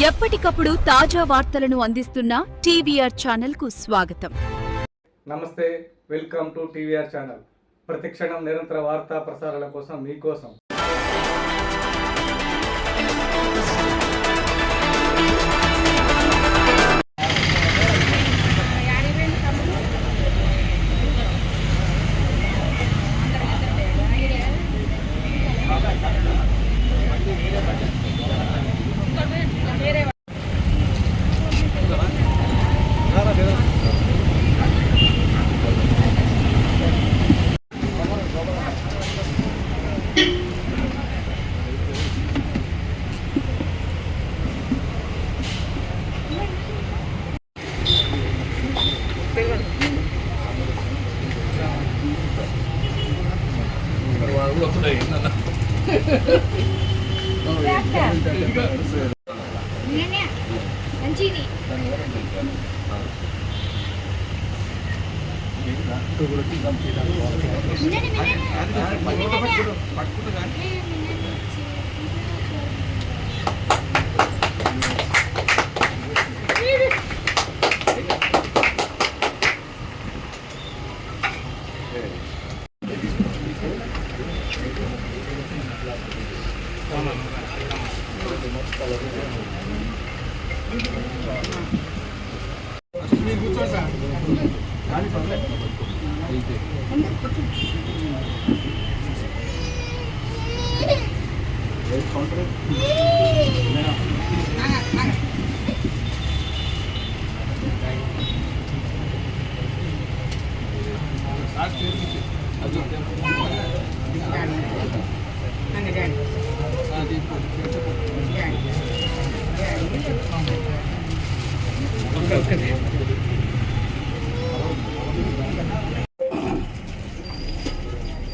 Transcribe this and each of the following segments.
ఎప్పటికప్పుడు తాజా వార్తలను అందిస్తున్న టీవీఆర్ ఛానల్ కు స్వాగతం. నమస్తే, వెల్కమ్ టు టీవీఆర్ ఛానల్. ప్రతిక్షణం నిరంతర వార్తా ప్రసారాల కోసం మీకోసం.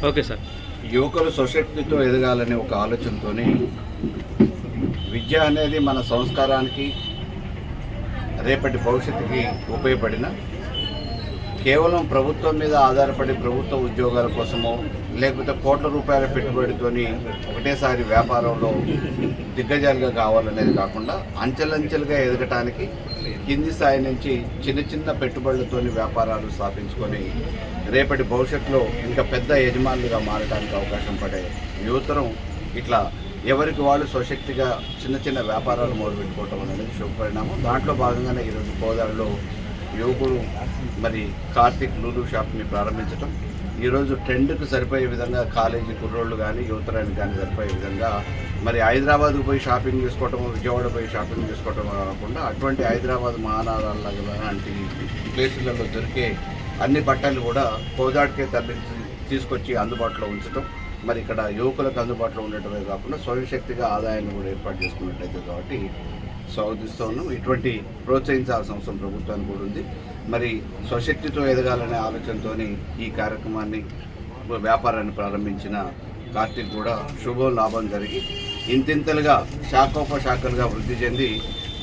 Okay sir. యువకులు సొసైటీతో ఎదగాలనే ఒక ఆలోచనతోనే విద్య అనేది మన సంస్కారానికి రేపటి భవిష్యత్తుకి ఉపయోగపడిన కేవలం ప్రభుత్వం మీద ఆధారపడి ప్రభుత్వ ఉద్యోగాల కోసమో లేకపోతే కోట్ల రూపాయల పెట్టుబడితోని ఒకటేసారి వ్యాపారంలో దిగ్గజాలుగా కావాలనేది కాకుండా అంచెలంచెలుగా ఎదగటానికి కింది స్థాయి నుంచి చిన్న చిన్న పెట్టుబడులతోని వ్యాపారాలు స్థాపించుకొని రేపటి భవిష్యత్తులో ఇంకా పెద్ద యజమానులుగా మారడానికి అవకాశం పడే యువతరం ఇట్లా ఎవరికి వాళ్ళు స్వశక్తిగా చిన్న చిన్న వ్యాపారాలు మొదలుపెట్టుకోవటం అనేది శుభపరిణామం. దాంట్లో భాగంగానే ఈరోజు కోదాడలో యువకుడు మరి కార్తిక్ లూలు షాప్ని ప్రారంభించడం, ఈరోజు ట్రెండ్కి సరిపోయే విధంగా కాలేజీ కుర్రోళ్ళు కానీ యువతరానికి కానీ సరిపోయే విధంగా మరి హైదరాబాద్కు పోయి షాపింగ్ చేసుకోవటం, విజయవాడ పోయి షాపింగ్ చేసుకోవటం కాకుండా అటువంటి హైదరాబాద్ మహానగరాల లాంటి ప్లేసులలో దొరికే అన్ని బట్టలు కూడా కోదాడికే తీసుకొచ్చి అందుబాటులో ఉంచడం, మరి ఇక్కడ యువకులకు అందుబాటులో ఉండటమే కాకుండా స్వయంశక్తిగా ఆదాయాన్ని కూడా ఏర్పాటు చేసుకున్నట్టయితే కాబట్టి స్వాగతిస్తూ ఉన్నాం. ఇటువంటి ప్రోత్సహించాల్సిన అవసరం ప్రభుత్వానికి కూడా ఉంది. మరి స్వశక్తితో ఎదగాలనే ఆలోచనతో ఈ కార్యక్రమాన్ని వ్యాపారాన్ని ప్రారంభించిన కార్తీక్ కూడా శుభం లాభం జరిగి ఇంతింతలుగా శాఖోపశాఖలుగా వృద్ధి చెంది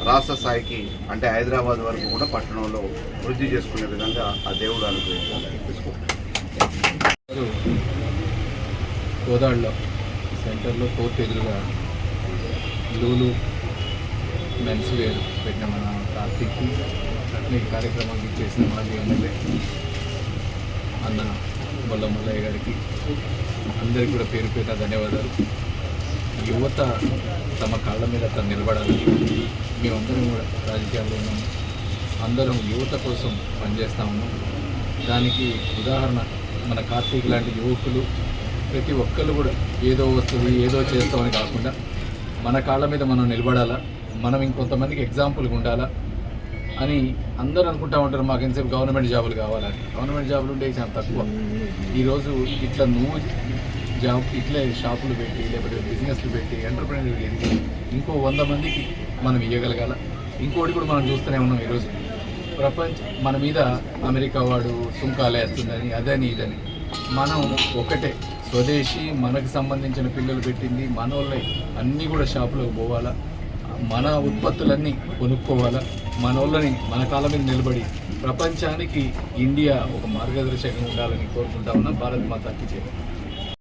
రాష్ట్ర స్థాయికి అంటే హైదరాబాద్ వరకు కూడా పట్టణంలో వృద్ధి చేసుకునే విధంగా ఆ దేవుడు అనుగ్రహించాలని తెలుసుకుంటాం. కోదాడలో సెంటర్లో కోర్టు ఎదురుగా లూలు మెన్స్ వేర్ పెట్టిన మన కార్తీక్ ఈ కార్యక్రమానికి చేసిన మాజీ ఎమ్మెల్యే అన్న మల్లయ్య గారికి అందరికీ కూడా పేరు పేరు ధన్యవాదాలు. యువత తమ కాళ్ళ మీద తను నిలబడాలని మేమందరం కూడా రాజకీయాల్లో ఉన్నాము, అందరం యువత కోసం పనిచేస్తూ ఉన్నాం. దానికి ఉదాహరణ మన కార్తీక్ లాంటి యువకులు ప్రతి ఒక్కళ్ళు కూడా ఏదో వస్తుంది ఏదో చేస్తామని కాకుండా మన కాళ్ళ మీద మనం నిలబడాలా, మనం ఇంకొంతమందికి ఎగ్జాంపుల్గా ఉండాలా అని అందరూ అనుకుంటూ ఉంటారు. మాకు ఎంతసేపు గవర్నమెంట్ జాబులు కావాలని. గవర్నమెంట్ జాబులు ఉండే చాలా తక్కువ. ఈరోజు ఇట్లా నువ్వు జాబ్ ఇట్లే షాపులు పెట్టి లేకపోతే బిజినెస్లు పెట్టి ఎంటర్ప్రెన్యూర్ ఎదిగి ఇంకో 100 మందికి మనం ఇవ్వగలగాల. ఇంకోటి కూడా మనం చూస్తూనే ఉన్నాం. ఈరోజు మన మీద అమెరికా వాడు సుంకాలు వేస్తుందని అదని ఇదని. మనం ఒకటే స్వదేశీ మనకు సంబంధించిన పిల్లలు పెట్టింది మన వాళ్ళే అన్నీ కూడా షాపులోకి పోవాలా, మన ఉత్పత్తులన్నీ కొనుక్కోవాలా, మన వాళ్ళని మన కాళ్ళ మీద నిలబడి ప్రపంచానికి ఇండియా ఒక మార్గదర్శకంగా ఉండాలని కోరుకుంటా ఉన్నా. భారత్ మాతాకి జై.